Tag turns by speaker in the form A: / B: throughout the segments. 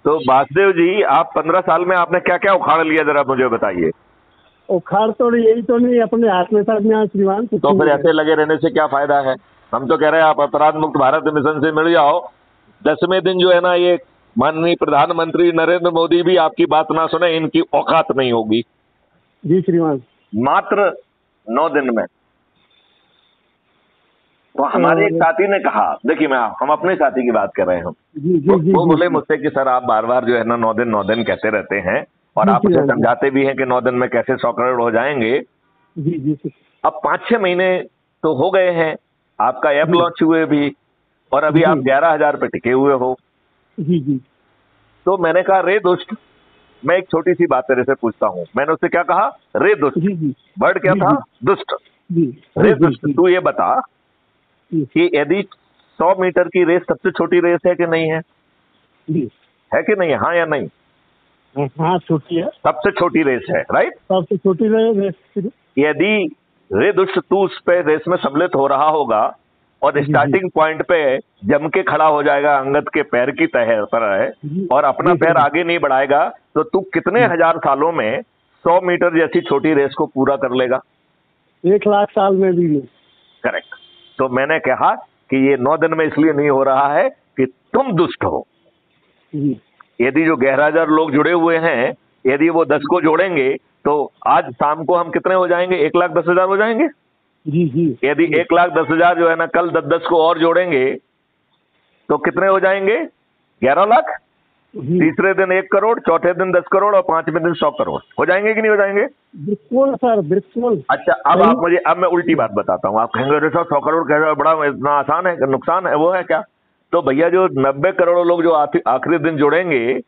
A: तो वासुदेव जी, आप 15 साल में आपने क्या क्या उखाड़ लिया, जरा मुझे बताइए।
B: उखाड़ तो यही तो नहीं, अपने हाथ में सब यहाँ श्रीमान।
A: तो फिर ऐसे लगे रहने से क्या फायदा है? हम तो कह रहे हैं आप अपराध मुक्त भारत मिशन से मिल जाओ। 10वें दिन जो है ना, ये माननीय प्रधानमंत्री नरेंद्र मोदी भी आपकी बात ना सुने, इनकी औकात नहीं होगी।
B: जी श्रीमान।
A: मात्र 9 दिन में। तो हमारे एक साथी ने कहा, देखिए हम अपने साथी की बात कर रहे हैं। वो बोले मुझसे कि सर आप बार बार जो है ना 9 दिन कहते रहते हैं, और आप उसे समझाते भी हैं कि 9 दिन में कैसे 100 करोड़ हो जाएंगे। अब 5-6 महीने तो हो गए हैं, आपका ऐप लॉन्च हुए भी, और अभी आप 11,000 पे टिके हुए हो। तो मैंने कहा, रे दुष्ट, मैं एक छोटी सी बात तेरे से पूछता हूँ। मैंने उससे क्या कहा? रे दुष्ट। वर्ड क्या था? दुष्ट। रे दुष्ट, तू ये बता कि यदि 100 मीटर की रेस सबसे छोटी रेस है कि नहीं है? है कि नहीं? हाँ या नहीं?
B: हाँ, छोटी है,
A: सबसे छोटी रेस है, राइट?
B: सबसे छोटी रेस।
A: यदि रे दुष्ट तू उस पे रेस में सम्मिलित हो रहा होगा और स्टार्टिंग पॉइंट पे जम के खड़ा हो जाएगा अंगद के पैर की तरह, और अपना पैर आगे नहीं बढ़ाएगा, तो तू कितने हजार सालों में 100 मीटर जैसी छोटी रेस को पूरा कर लेगा?
B: 1 लाख साल में भी नहीं।
A: करेक्ट। तो मैंने कहा कि ये 9 दिन में इसलिए नहीं हो रहा है कि तुम दुष्ट हो। यदि जो 11,000 लोग जुड़े हुए हैं, यदि वो 10 को जोड़ेंगे तो आज शाम को हम कितने हो जाएंगे? 1,10,000 हो जाएंगे। यदि 1,10,000 जो है ना, कल 10 को और जोड़ेंगे तो कितने हो जाएंगे? 11 लाख। तीसरे दिन 1 करोड़, चौथे दिन 10 करोड़, और 5वें दिन 100 करोड़ हो जाएंगे कि नहीं हो जाएंगे?
B: बिल्कुल सर, बिल्कुल।
A: अच्छा, अब मैं उल्टी बात बताता हूँ। आप कहेंगे 100 करोड़ कैसे बड़ा, इतना आसान है? नुकसान है वो है क्या? तो भैया, जो 90 करोड़ लोग जो आखिरी दिन जोड़ेंगे,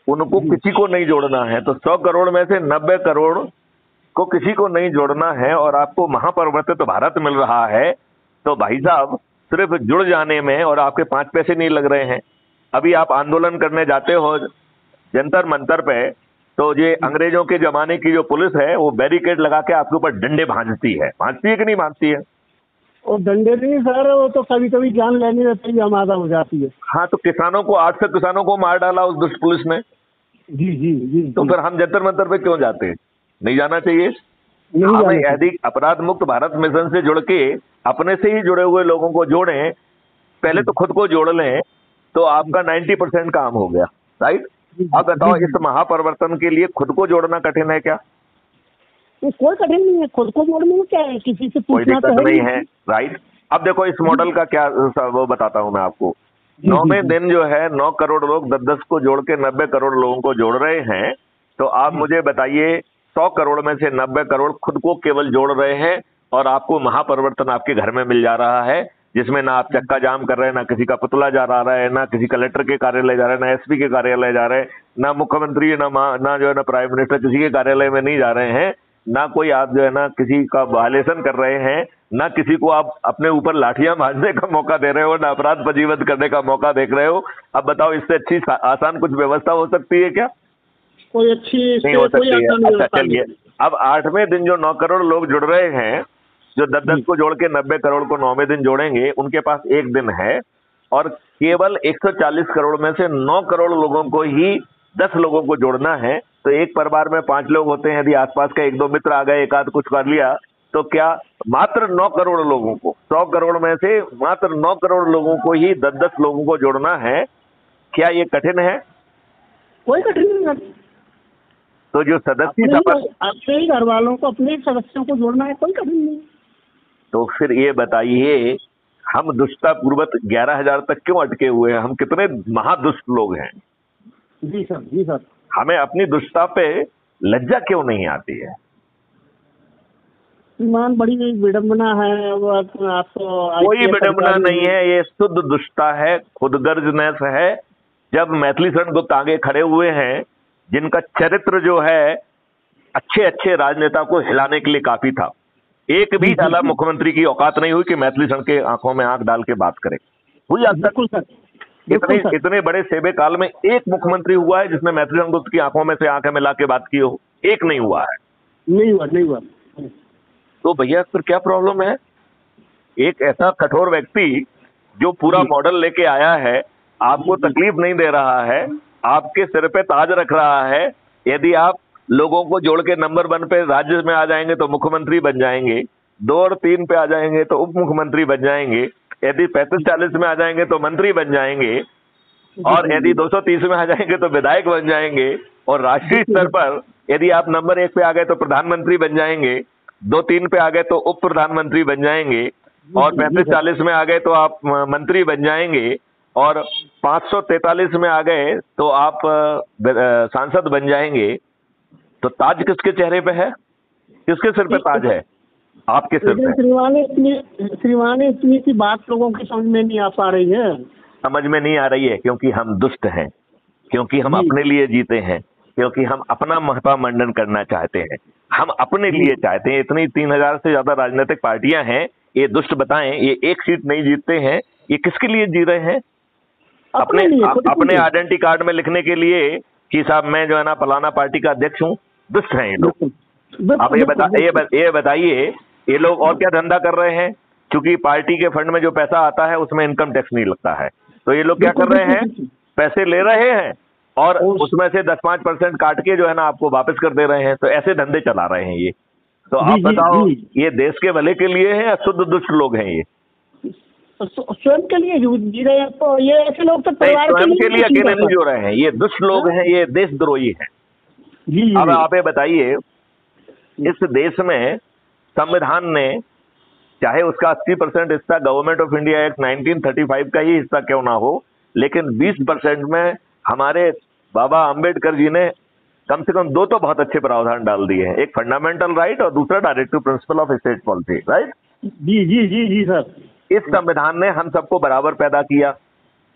A: उनको किसी को नहीं जोड़ना है। तो 100 करोड़ में से 90 करोड़ को किसी को नहीं जोड़ना है, और आपको महापरिवर्तित भारत मिल रहा है। तो भाई साहब, सिर्फ जुड़ जाने में और आपके 5 पैसे नहीं लग रहे हैं। अभी आप आंदोलन करने जाते हो जंतर मंतर पे, तो ये अंग्रेजों के जमाने की जो पुलिस है, वो बैरिकेड लगा के आपके ऊपर डंडे भांजती है कि नहीं भांजती है?
B: और डंडे नहीं सर, वो तो कभी कभी जान लेने रहती है, हमारा हो जाती है।
A: हाँ, तो किसानों को 800 किसानों को मार डाला उस दुष्ट पुलिस ने। तो फिर हम जंतर मंतर पे क्यों जाते हैं? नहीं जाना चाहिए। हमें यदि अपराध मुक्त भारत मिशन से जुड़ के अपने से ही जुड़े हुए लोगों को जोड़ें, पहले तो खुद को जोड़ लें, तो आपका 90% काम हो गया, राइट? अब बताओ, इस महापरिवर्तन के लिए खुद को जोड़ना कठिन है क्या?
B: कोई कठिन नहीं है, खुद को जोड़ने में क्या है, किसी से पूछना
A: कोई दिक्कत नहीं है, राइट? अब देखो, इस मॉडल का क्या वो बताता हूं मैं आपको। 9वें दिन जो है 9 करोड़ लोग 10-10 को जोड़ के 90 करोड़ लोगों को जोड़ रहे हैं। तो आप मुझे बताइए, 100 करोड़ में से 90 करोड़ खुद को केवल जोड़ रहे हैं, और आपको महापरिवर्तन आपके घर में मिल जा रहा है, जिसमें ना आप चक्का जाम कर रहे हैं, ना किसी का पुतला जा रहा है, ना किसी कलेक्टर के कार्यालय जा रहे हैं, ना एसपी के कार्यालय जा रहे हैं, ना मुख्यमंत्री, ना जो है ना प्राइम मिनिस्टर किसी के कार्यालय में नहीं जा रहे हैं, ना कोई आप जो है ना किसी का वायलेशन कर रहे हैं, ना किसी को आप अपने ऊपर लाठियां मारने का मौका दे रहे हो, ना अपराध पंजीबद्ध करने का मौका देख रहे हो। अब बताओ, इससे अच्छी आसान कुछ व्यवस्था हो सकती है क्या?
B: कोई अच्छी
A: नहीं हो सकती है। अच्छा, चलिए, अब 8वें दिन जो 9 करोड़ लोग जुड़ रहे हैं, जो 10-10 को जोड़ के 90 करोड़ को 9वें दिन जोड़ेंगे, उनके पास 1 दिन है, और केवल 140 करोड़ में से 9 करोड़ लोगों को ही 10 लोगों को जोड़ना है। तो एक परिवार में 5 लोग होते हैं, यदि आसपास का 1-2 मित्र आ गए, एक आध कुछ कर लिया, तो क्या मात्र 9 करोड़ लोगों को, 100 करोड़ में से मात्र 9 करोड़ लोगों को ही 10-10 लोगों को जोड़ना है? क्या ये कठिन है?
B: कोई कठिन नहीं है।
A: तो जो सदस्य
B: अपने ही घर वालों को, अपने सदस्यों को जोड़ना है, कोई कठिन नहीं।
A: तो फिर ये बताइए, हम दुष्टता पूर्वक 11,000 तक क्यों अटके हुए हैं? हम कितने महादुष्ट लोग हैं।
B: जी सर, जी सर।
A: हमें अपनी दुष्टता पे लज्जा क्यों नहीं आती है?
B: ईमान, बड़ी विडंबना है। वो आपको
A: कोई विडंबना नहीं है, ये शुद्ध दुष्टता है, खुदगर्जनेस है। जब मैथिली शरण गुप्त आगे खड़े हुए हैं, जिनका चरित्र जो है अच्छे अच्छे राजनेता को हिलाने के लिए काफी था, एक भी साला मुख्यमंत्री की औकात नहीं हुई कि मैथिली शरण के आंखों में आंख डाल के बात करे। हुई आज तक? इतने बड़े सेबे काल में एक मुख्यमंत्री हुआ है जिसने मैथिली शरण गुप्त की आंखों में से आंखें मिला के बात की हो? एक नहीं हुआ है।
B: नहीं हुआ।
A: तो भैया, फिर क्या प्रॉब्लम है? एक ऐसा कठोर व्यक्ति जो पूरा मॉडल लेके आया है, आपको तकलीफ नहीं दे रहा है, आपके सिर पे ताज रख रहा है। यदि आप लोगों को जोड़ के नंबर 1 पे राज्य में आ जाएंगे तो मुख्यमंत्री बन जाएंगे, 2 और 3 पे आ जाएंगे तो उप मुख्यमंत्री बन जाएंगे, यदि 35-40 में आ जाएंगे तो मंत्री बन जाएंगे, और यदि 230 में आ जाएंगे तो विधायक बन जाएंगे, और राष्ट्रीय स्तर पर यदि आप नंबर 1 पे आ गए तो प्रधानमंत्री बन जाएंगे, 2-3 पे आ गए तो उप प्रधानमंत्री बन जाएंगे, और 35-40 में आ गए तो आप मंत्री बन जाएंगे, और 543 में आ गए तो आप सांसद बन जाएंगे। तो ताज किसके चेहरे पे है? किसके सिर पे ताज है? आपके सिर पे।
B: श्रीमानी इतनी सी बात लोगों की समझ में नहीं आ पा रही है।
A: समझ में नहीं आ रही है क्योंकि हम दुष्ट हैं, क्योंकि हम अपने लिए जीते हैं, क्योंकि हम अपना महत्व मंडन करना चाहते हैं, हम अपने लिए चाहते हैं। इतनी 3000 से ज्यादा राजनीतिक पार्टियां हैं, ये दुष्ट बताएं, ये एक सीट नहीं जीतते हैं, ये किसके लिए जी रहे हैं? अपने आइडेंटिटी कार्ड में लिखने के लिए कि साहब मैं जो है ना फलाना पार्टी का अध्यक्ष हूँ। दुष्ट हैं ये लोग। आप ये बताइए, ये लोग और क्या धंधा कर रहे हैं? क्योंकि पार्टी के फंड में जो पैसा आता है उसमें इनकम टैक्स नहीं लगता है, तो ये लोग क्या कर रहे हैं? पैसे ले रहे हैं और उसमें से 10-5% काट के जो है ना आपको वापस कर दे रहे हैं। तो ऐसे धंधे चला रहे हैं ये। तो आप बताओ, ये देश के भले के लिए है या शुद्ध दुष्ट लोग हैं? ये
B: स्वयं के लिए जी रहे हैं। तो ये ऐसे लोग तो
A: स्वयं के लिए अकेले नहीं जो रहे हैं, ये दुष्ट लोग हैं, ये देशद्रोही हैं। अब आप ये बताइए, इस देश में संविधान ने चाहे उसका 80% हिस्सा गवर्नमेंट ऑफ इंडिया एक्ट 1935 का ही हिस्सा क्यों ना हो, लेकिन 20% में हमारे बाबा अंबेडकर जी ने कम से कम 2 तो बहुत अच्छे प्रावधान डाल दिए हैं। एक फंडामेंटल राइट और दूसरा directive principle of state policy, right?
B: जी जी जी जी सर।
A: इस संविधान ने हम सबको बराबर पैदा किया।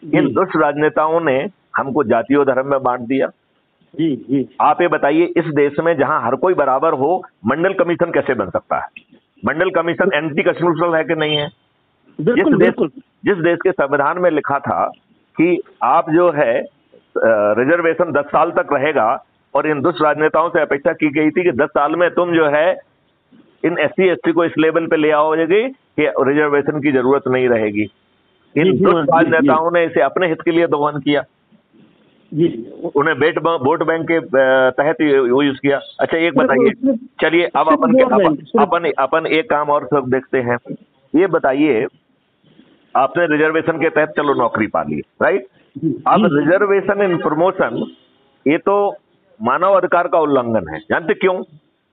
A: इन दुष्ट राजनेताओं ने हमको जातियों धर्म में बांट दिया।
B: जी जी।
A: आप ये बताइए, इस देश में जहां हर कोई बराबर हो, मंडल कमीशन कैसे बन सकता है? मंडल कमीशन एंटी कॉन्स्टिट्यूशनल है कि नहीं है? जिस देश के संविधान में लिखा था कि आप जो है रिजर्वेशन 10 साल तक रहेगा, और इन दुष्ट राजनेताओं से अपेक्षा की गई थी कि 10 साल में तुम जो है इन SC/ST को इस लेवल पे ले आओगे कि रिजर्वेशन की जरूरत नहीं रहेगी। इन दुष्ट राजनेताओं ने इसे अपने हित के लिए दोहन किया, उन्हें वोट बैंक के तहत यूज किया। अच्छा एक बताइए, चलिए अब अपन एक काम और सब देखते हैं। ये बताइए, आपने रिजर्वेशन के तहत चलो नौकरी पा ली, राइट? अब रिजर्वेशन इन प्रमोशन, ये तो मानव अधिकार का उल्लंघन है। जानते क्यों?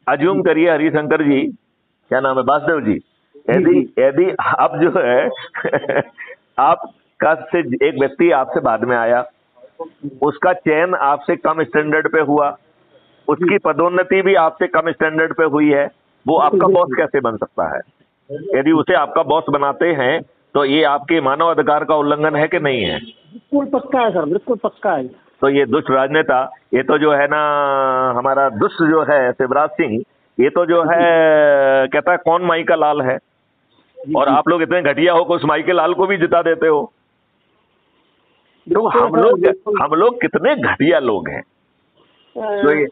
A: अज्यूम करिए हरिशंकर जी, क्या नाम है, वासुदेव जी, यदि आप जो है आपका से एक व्यक्ति आपसे बाद में आया, उसका चयन आपसे कम स्टैंडर्ड पे हुआ, उसकी पदोन्नति भी आपसे कम स्टैंडर्ड पे हुई है, वो आपका बॉस कैसे बन सकता है? यदि उसे आपका बॉस बनाते हैं तो ये आपके मानव अधिकार का उल्लंघन है कि नहीं है?
B: बिल्कुल पक्का है सर, बिल्कुल पक्का है।
A: तो ये दुष्ट राजनेता, ये तो जो है ना हमारा दुष्ट जो है शिवराज सिंह, ये तो जो है कहता है कौन माई का लाल है, और आप लोग इतने घटिया हो कि उस माई के लाल को भी जिता देते हो। तो हम लोग कितने घटिया लोग हैं। तो एक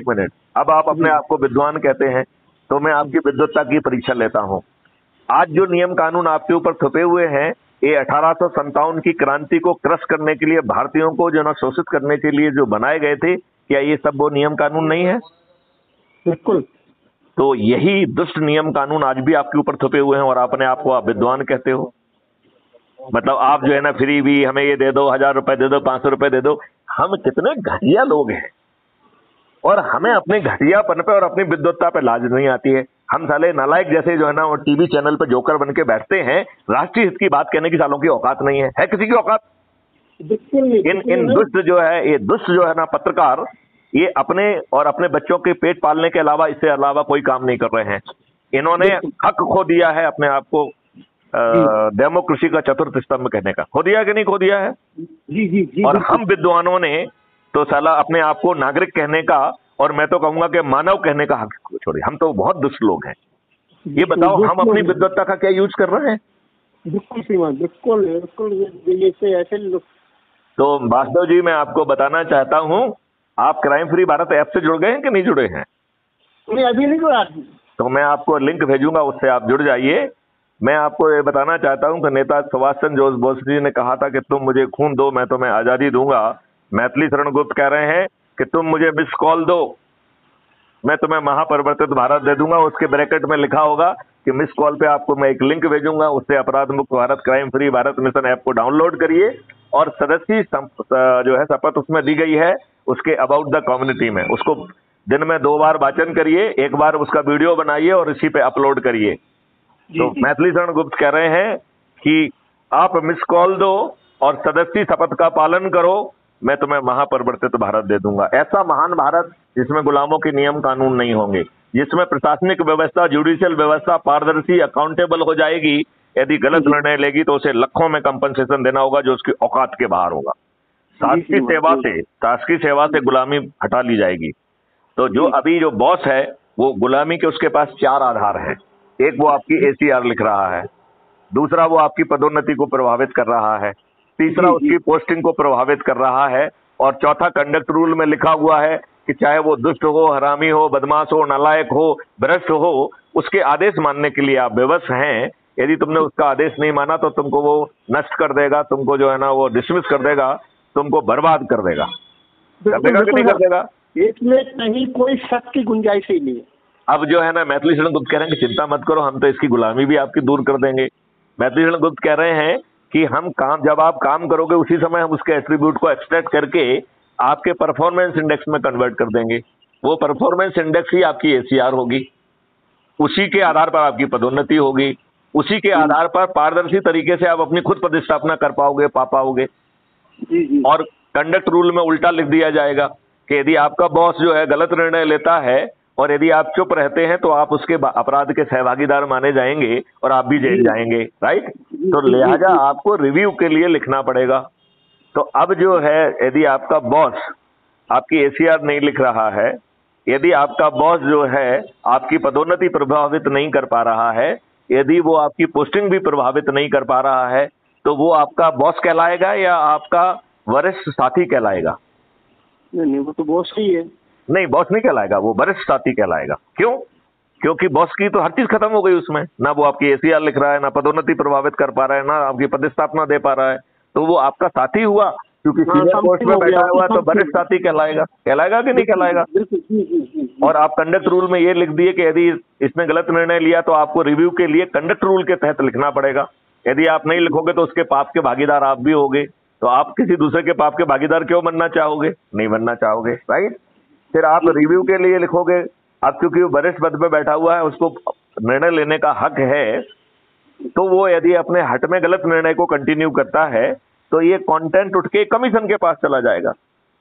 A: मिनट, अब आप अपने आप को विद्वान कहते हैं, तो मैं आपकी विद्वत्ता की परीक्षा लेता हूं। आज जो नियम कानून आपके ऊपर थोपे हुए हैं, ये 1857 की क्रांति को क्रश करने के लिए, भारतीयों को जो ना शोषित करने के लिए जो बनाए गए थे, क्या ये सब वो नियम कानून नहीं है?
B: बिल्कुल।
A: तो यही दुष्ट नियम कानून आज भी आपके ऊपर थोपे हुए हैं, और अपने आप को आप विद्वान कहते हो। मतलब आप जो है ना फ्री भी हमें ये दे दो, 1000 रुपए दे दो, 500 रुपए दे दो। हम कितने घटिया लोग हैं, और हमें अपने घटियापन पे और अपनी विद्वत्ता पे लाज नहीं आती है। हम साले नालायक जैसे जो है ना वो टीवी चैनल पे जोकर बन के बैठते हैं, राष्ट्रीय हित की बात कहने की सालों की औकात नहीं है किसी की औकात? इन दुष्ट जो है, ये दुष्ट जो है ना पत्रकार, ये अपने और अपने बच्चों के पेट पालने के अलावा, इससे अलावा कोई काम नहीं कर रहे हैं। इन्होंने हक खो दिया है अपने आप को डेमोक्रेसी का चतुर्थ स्तंभ कहने का। खो दिया कि नहीं खो दिया है?
B: जी।
A: और हम विद्वानों ने तो साला अपने आप को नागरिक कहने का, और मैं तो कहूंगा कि मानव कहने का हक छोड़िए। हम तो बहुत दुष्ट लोग हैं। ये बताओ, हम अपनी विद्वत्ता का क्या यूज कर रहे हैं?
B: बिल्कुल श्रीमान, बिल्कुल ऐसे लोग।
A: तो वासुदेव जी, मैं आपको बताना चाहता हूं, आप क्राइम फ्री भारत ऐप से जुड़ गए हैं कि नहीं जुड़े हैं?
B: अभी नहीं जुड़ा।
A: तो मैं आपको लिंक भेजूंगा, उससे आप जुड़ जाइए। मैं आपको ये बताना चाहता हूं कि नेता सुभाष चंद्र बोस जी ने कहा था कि तुम मुझे खून दो, मैं तुम्हें आजादी दूंगा। मैथिली शरण गुप्त कह रहे हैं कि तुम मुझे मिस कॉल दो, मैं तुम्हें महापरिवर्तित भारत दे दूंगा। उसके ब्रैकेट में लिखा होगा कि मिस कॉल पे आपको मैं एक लिंक भेजूंगा, उससे अपराध मुक्त Bharat, crime free Bharat mission app को डाउनलोड करिए और सदस्य जो है शपथ उसमें दी गई है उसके अबाउट द कम्युनिटी में, उसको दिन में 2 बार वाचन करिए, 1 बार उसका वीडियो बनाइए और इसी पे अपलोड करिए। तो मैथिली शरण गुप्त कह रहे हैं कि आप मिस कॉल दो और सदस्य शपथ का पालन करो, मैं तुम्हें महापरिवर्तित भारत दे दूंगा। ऐसा महान भारत जिसमें गुलामों के नियम कानून नहीं होंगे, जिसमें प्रशासनिक व्यवस्था, जुडिशियल व्यवस्था पारदर्शी, अकाउंटेबल हो जाएगी। यदि गलत निर्णय लेगी तो उसे लाखों में कंपनसेशन देना होगा जो उसकी औकात के बाहर होगा। शासकीय सेवा से गुलामी हटा ली जाएगी। तो जो अभी जो बॉस है वो गुलामी के, उसके पास 4 आधार हैं। एक, वो आपकी एसीआर लिख रहा है। दूसरा, वो आपकी पदोन्नति को प्रभावित कर रहा है। तीसरा, उसकी पोस्टिंग को प्रभावित कर रहा है। और चौथा, कंडक्ट रूल में लिखा हुआ है कि चाहे वो दुष्ट हो, हरामी हो, बदमाश हो, नालायक हो, भ्रष्ट हो, उसके आदेश मानने के लिए आप विवश हैं। यदि तुमने उसका आदेश नहीं माना तो तुमको वो नष्ट कर देगा, तुमको जो है ना वो डिसमिस कर देगा, तुमको बर्बाद कर देगा। कर देगा कि नहीं कर देगा?
B: इसमें कहीं कोई शक की गुंजाइश ही नहीं है।
A: अब जो है ना मैथिली शरण गुप्त कह रहे हैं कि चिंता मत करो, हम तो इसकी गुलामी भी आपकी दूर कर देंगे। मैथिली शरण गुप्त कह रहे हैं कि हम काम, जब आप काम करोगे उसी समय हम उसके एट्रीब्यूट को एक्सट्रैक्ट करके आपके परफॉर्मेंस इंडेक्स में कन्वर्ट कर देंगे। वो परफॉर्मेंस इंडेक्स ही आपकी एसीआर होगी, उसी के आधार पर आपकी पदोन्नति होगी, उसी के आधार पर पारदर्शी तरीके से आप अपनी खुद प्रतिस्थापना कर पाओगे, पा पाओगे। और कंडक्ट रूल में उल्टा लिख दिया जाएगा कि यदि आपका बॉस जो है गलत निर्णय लेता है और यदि आप चुप रहते हैं तो आप उसके अपराध के सहभागीदार माने जाएंगे और आप भी जेल जाएंगे, राइट। तो लिहाजा आपको रिव्यू के लिए लिखना पड़ेगा। तो अब जो है यदि आपका बॉस आपकी एसीआर नहीं लिख रहा है, यदि आपका बॉस जो है आपकी पदोन्नति प्रभावित नहीं कर पा रहा है, यदि वो आपकी पोस्टिंग भी प्रभावित नहीं कर पा रहा है, तो वो आपका बॉस कहलाएगा या आपका वरिष्ठ साथी कहलाएगा?
B: नहीं, वो तो बॉस ही है।
A: नहीं, बॉस नहीं कहलाएगा, वो वरिष्ठ साथी कहलाएगा। क्यों? क्योंकि बॉस की तो हर चीज खत्म हो गई उसमें, ना वो आपकी एसीआर लिख रहा है, ना पदोन्नति प्रभावित कर पा रहा है, ना आपकी प्रतिस्थापना दे पा रहा है, तो वो आपका साथी हुआ। क्योंकि सीनियर पोस्ट में बैठा हुआ तो वरिष्ठ साथी कहलाएगा। कहलाएगा कि नहीं कहलाएगा? और आप कंडक्ट रूल में ये लिख दिए कि यदि इसने गलत निर्णय लिया तो आपको रिव्यू के लिए कंडक्ट रूल के तहत लिखना पड़ेगा। यदि आप नहीं लिखोगे तो उसके पाप के भागीदार आप भी होगे। तो आप किसी दूसरे के पाप के भागीदार क्यों बनना चाहोगे? नहीं बनना चाहोगे, राइट। फिर आप रिव्यू के लिए लिखोगे, अब क्योंकि वो वरिष्ठ पद पे बैठा हुआ है, उसको निर्णय लेने का हक है, तो वो यदि अपने हट में गलत निर्णय को कंटिन्यू करता है तो ये कंटेंट उठ के कमीशन के पास चला जाएगा।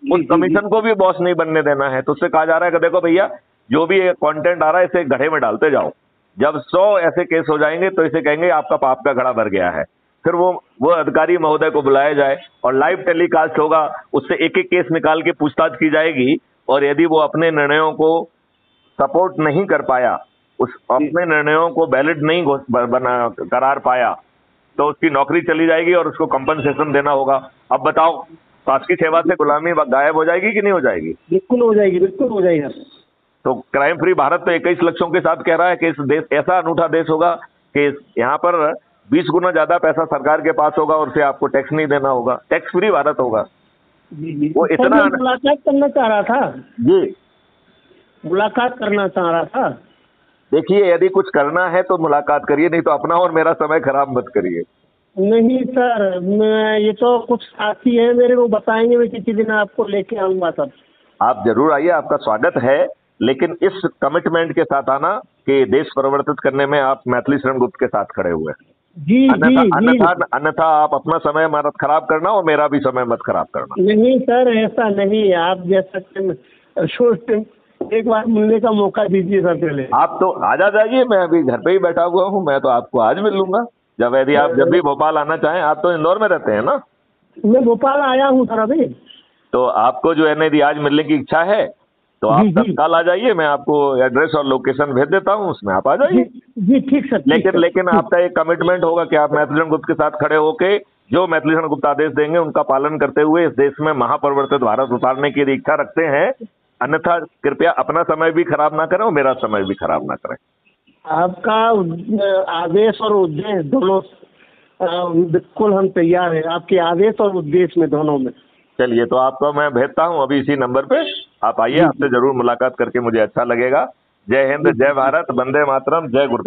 A: उस कमीशन को भी बॉस नहीं बनने देना है। तो उससे कहा जा रहा है कि देखो भैया, जो भी ये कंटेंट आ रहा है इसे गड्ढे में डालते जाओ। जब 100 ऐसे केस हो जाएंगे तो इसे कहेंगे आपका पाप का घड़ा भर गया है। फिर वो अधिकारी महोदय को बुलाया जाए और लाइव टेलीकास्ट होगा, उससे एक एक केस निकाल के पूछताछ की जाएगी। और यदि वो अपने निर्णयों को सपोर्ट नहीं कर पाया, उस अपने निर्णयों को वैलिड नहीं बना करार पाया, तो उसकी नौकरी चली जाएगी और उसको कंपनसेशन देना होगा। अब बताओ, शासकीय सेवा से गुलामी गायब हो जाएगी कि नहीं हो जाएगी?
B: बिल्कुल हो जाएगी, बिल्कुल हो जाएगी।
A: तो क्राइम फ्री भारत तो 21 लक्षों के साथ कह रहा है कि इस देश ऐसा अनूठा देश होगा कि यहाँ पर 20 गुना ज्यादा पैसा सरकार के पास होगा और उसे आपको टैक्स नहीं देना होगा। टैक्स फ्री भारत होगा।
B: वो इतना मुलाकात करना चाह रहा था
A: जी,
B: मुलाकात करना चाह रहा था।
A: देखिए, यदि कुछ करना है तो मुलाकात करिए, नहीं तो अपना और मेरा समय खराब मत करिए।
B: नहीं सर, मैं ये तो कुछ साथी है मेरे को बताएंगे, मैं किसी दिन आपको लेके आऊंगा। सर
A: आप जरूर आइए, आपका स्वागत है, लेकिन इस कमिटमेंट के साथ आना कि देश परिवर्तित करने में आप मैथिली शरण गुप्त के साथ खड़े हुए।
B: जी
A: अन्यथा आप अपना समय मत खराब करना और मेरा भी समय मत खराब करना।
B: नहीं सर, ऐसा नहीं, आप जैसा एक बार मिलने का मौका दीजिए सर। पहले
A: आप तो आ जाइए, मैं अभी घर पे ही बैठा हुआ हूँ, मैं तो आपको आज मिल लूंगा यदि आप जब भी भोपाल आना चाहें। आप तो इंदौर में रहते हैं ना?
B: मैं भोपाल आया हूँ सर अभी।
A: तो आपको जो है ना यदि आज मिलने की इच्छा है तो आप तत्काल आ जाइए, मैं आपको एड्रेस और लोकेशन भेज देता हूँ, उसमें आप आ जाइए।
B: जी ठीक सर।
A: लेकिन आपका एक कमिटमेंट होगा कि आप मैथिली शरण गुप्त के साथ खड़े होके जो मैथिली शरण गुप्त आदेश देंगे उनका पालन करते हुए इस देश में महापरिवर्तित भारत उतारने की इच्छा रखते हैं। अन्यथा कृपया अपना समय भी खराब ना करें और मेरा समय भी खराब ना करें।
B: आपका आदेश और उद्देश्य दोनों बिल्कुल हम तैयार हैं, आपके आदेश और उद्देश्य में, दोनों में।
A: चलिए, तो आपको मैं भेजता हूँ अभी इसी नंबर पे, आप आइए,
B: जी
A: आपसे जरूर मुलाकात करके मुझे अच्छा लगेगा। जय हिंद, जय भारत, वंदे मातरम, जय गुरुदेव।